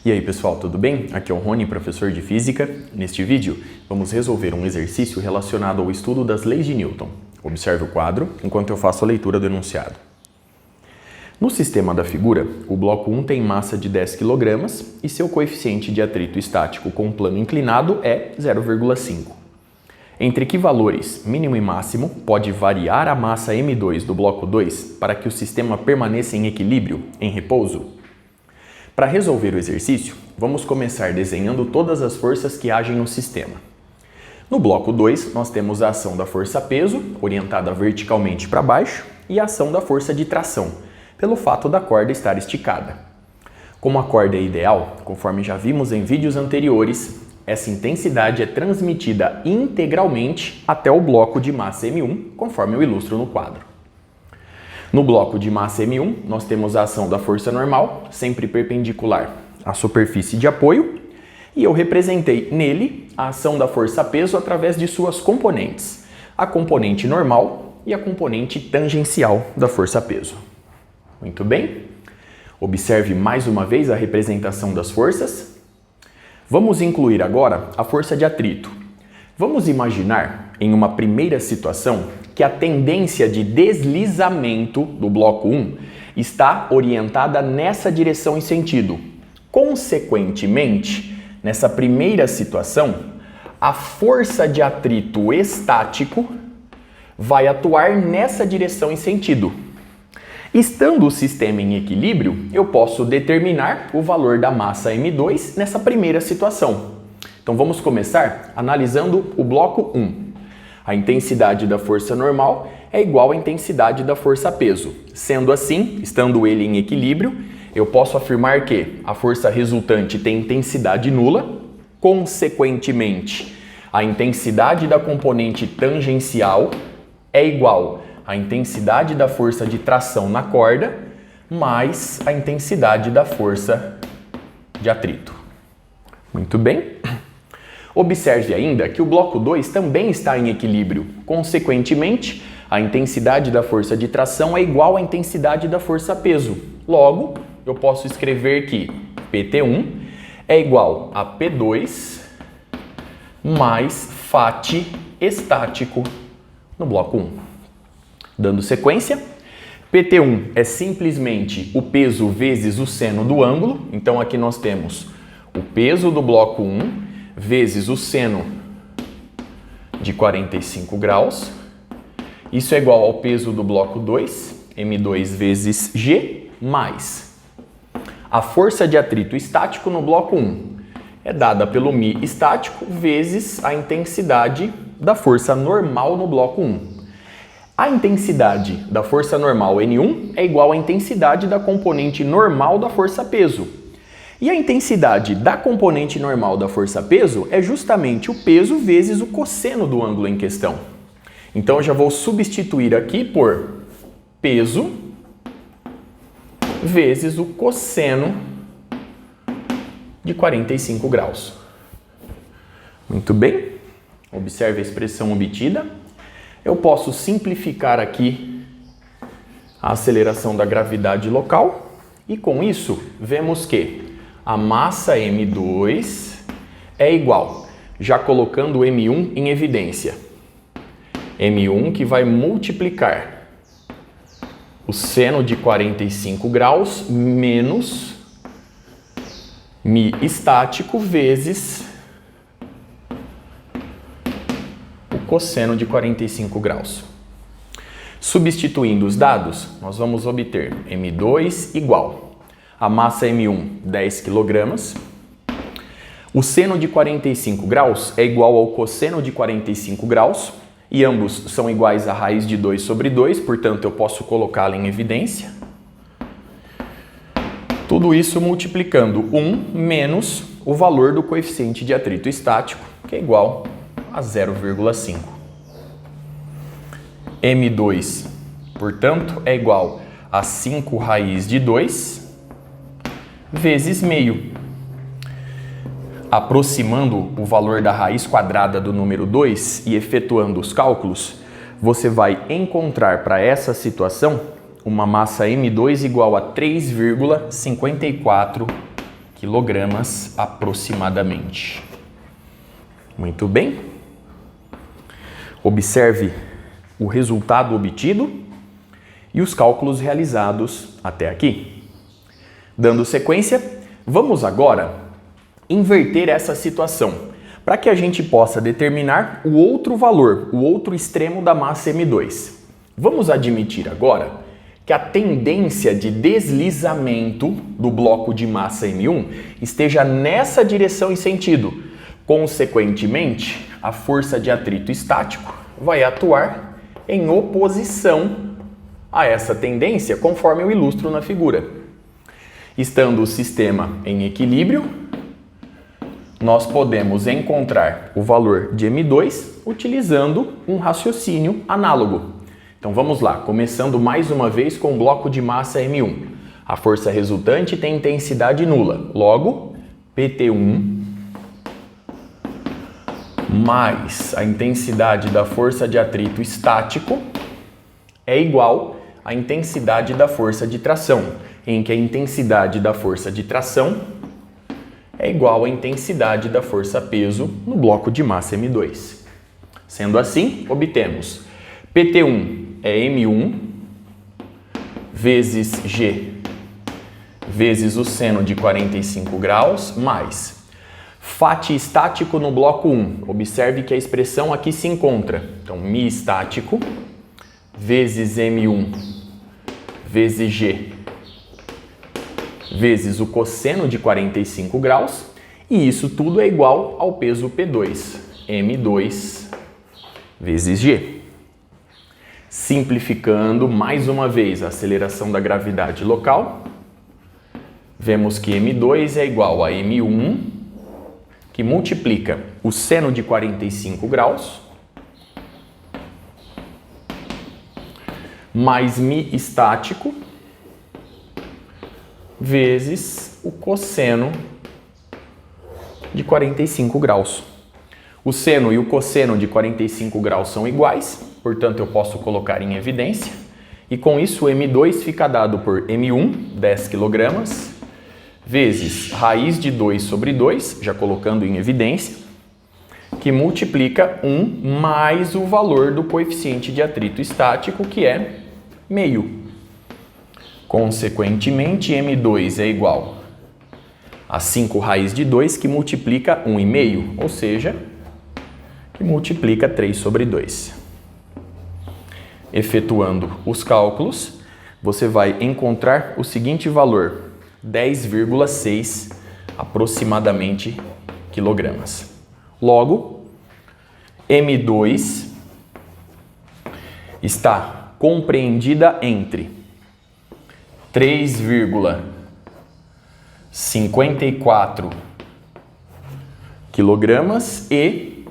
E aí pessoal, tudo bem? Aqui é o Rony, professor de Física. Neste vídeo, vamos resolver um exercício relacionado ao estudo das leis de Newton. Observe o quadro enquanto eu faço a leitura do enunciado. No sistema da figura, o bloco 1 tem massa de 10 kg e seu coeficiente de atrito estático com o plano inclinado é 0,5. Entre que valores mínimo e máximo pode variar a massa M2 do bloco 2 para que o sistema permaneça em equilíbrio, em repouso? Para resolver o exercício, vamos começar desenhando todas as forças que agem no sistema. No bloco 2, nós temos a ação da força-peso, orientada verticalmente para baixo, e a ação da força de tração, pelo fato da corda estar esticada. Como a corda é ideal, conforme já vimos em vídeos anteriores, essa intensidade é transmitida integralmente até o bloco de massa M1, conforme eu ilustro no quadro. No bloco de massa M1, nós temos a ação da força normal, sempre perpendicular à superfície de apoio, e eu representei nele a ação da força-peso através de suas componentes, a componente normal e a componente tangencial da força-peso. Muito bem? Observe mais uma vez a representação das forças. Vamos incluir agora a força de atrito. Vamos imaginar, em uma primeira situação, que a tendência de deslizamento do bloco 1 está orientada nessa direção e sentido. Consequentemente, nessa primeira situação, a força de atrito estático vai atuar nessa direção e sentido. Estando o sistema em equilíbrio, eu posso determinar o valor da massa M2 nessa primeira situação. Então vamos começar analisando o bloco 1. A intensidade da força normal é igual à intensidade da força-peso. Sendo assim, estando ele em equilíbrio, eu posso afirmar que a força resultante tem intensidade nula, consequentemente, a intensidade da componente tangencial é igual à intensidade da força de tração na corda, mais a intensidade da força de atrito. Muito bem. Observe ainda que o bloco 2 também está em equilíbrio. Consequentemente, a intensidade da força de tração é igual à intensidade da força-peso. Logo, eu posso escrever que PT1 é igual a P2 mais Φ estático no bloco 1. Dando sequência, PT1 é simplesmente o peso vezes o seno do ângulo. Então, aqui nós temos o peso do bloco 1 vezes o seno de 45 graus. Isso é igual ao peso do bloco 2, M2 vezes G, mais a força de atrito estático no bloco 1 é dada pelo μ estático vezes a intensidade da força normal no bloco 1. A intensidade da força normal N1 é igual à intensidade da componente normal da força-peso. E a intensidade da componente normal da força-peso é justamente o peso vezes o cosseno do ângulo em questão. Então, eu já vou substituir aqui por peso vezes o cosseno de 45 graus. Muito bem. Observe a expressão obtida. Eu posso simplificar aqui a aceleração da gravidade local e, com isso, vemos que a massa M2 é igual, já colocando o M1 em evidência. M1 que vai multiplicar o seno de 45 graus menos μ estático vezes o cosseno de 45 graus. Substituindo os dados, nós vamos obter M2 igual a massa M1, 10 kg. O seno de 45 graus é igual ao cosseno de 45 graus, e ambos são iguais à raiz de 2 sobre 2, portanto eu posso colocá-la em evidência. Tudo isso multiplicando 1 menos o valor do coeficiente de atrito estático, que é igual a 0,5. M2, portanto, é igual a 5 raiz de 2 vezes meio. Aproximando o valor da raiz quadrada do número 2 e efetuando os cálculos, você vai encontrar para essa situação uma massa M2 igual a 3,54 kg. quilogramas aproximadamente. Muito bem. Observe o resultado obtido e os cálculos realizados até aqui. Dando sequência, vamos agora inverter essa situação para que a gente possa determinar o outro valor, o outro extremo da massa M2. Vamos admitir agora que a tendência de deslizamento do bloco de massa M1 esteja nessa direção e sentido. Consequentemente, a força de atrito estático vai atuar em oposição a essa tendência, conforme eu ilustro na figura. Estando o sistema em equilíbrio, nós podemos encontrar o valor de M2 utilizando um raciocínio análogo. Então vamos lá, começando mais uma vez com o bloco de massa M1. A força resultante tem intensidade nula, logo PT1 mais a intensidade da força de atrito estático é igual à intensidade da força de tração, em que a intensidade da força de tração é igual à intensidade da força-peso no bloco de massa M2. Sendo assim, obtemos PT1 é M1 vezes G vezes o seno de 45 graus mais Φ estático no bloco 1. Observe que a expressão aqui se encontra. Então, μ estático vezes M1 vezes G vezes o cosseno de 45 graus, e isso tudo é igual ao peso P2, M2 vezes G. Simplificando mais uma vez a aceleração da gravidade local, vemos que M2 é igual a M1, que multiplica o seno de 45 graus, mais μ estático, vezes o cosseno de 45 graus. O seno e o cosseno de 45 graus são iguais, portanto eu posso colocar em evidência, e com isso o M2 fica dado por M1, 10 kg, vezes raiz de 2 sobre 2, já colocando em evidência, que multiplica 1 mais o valor do coeficiente de atrito estático, que é meio. Consequentemente, M2 é igual a 5 raiz de 2, que multiplica 1,5, ou seja, que multiplica 3 sobre 2. Efetuando os cálculos, você vai encontrar o seguinte valor, 10,6 aproximadamente quilogramas. Logo, M2 está compreendida entre 3,54 quilogramas e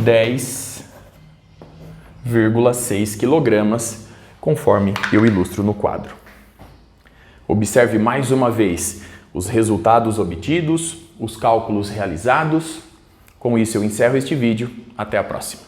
10,6 quilogramas, conforme eu ilustro no quadro. Observe mais uma vez os resultados obtidos, os cálculos realizados. Com isso eu encerro este vídeo. Até a próxima.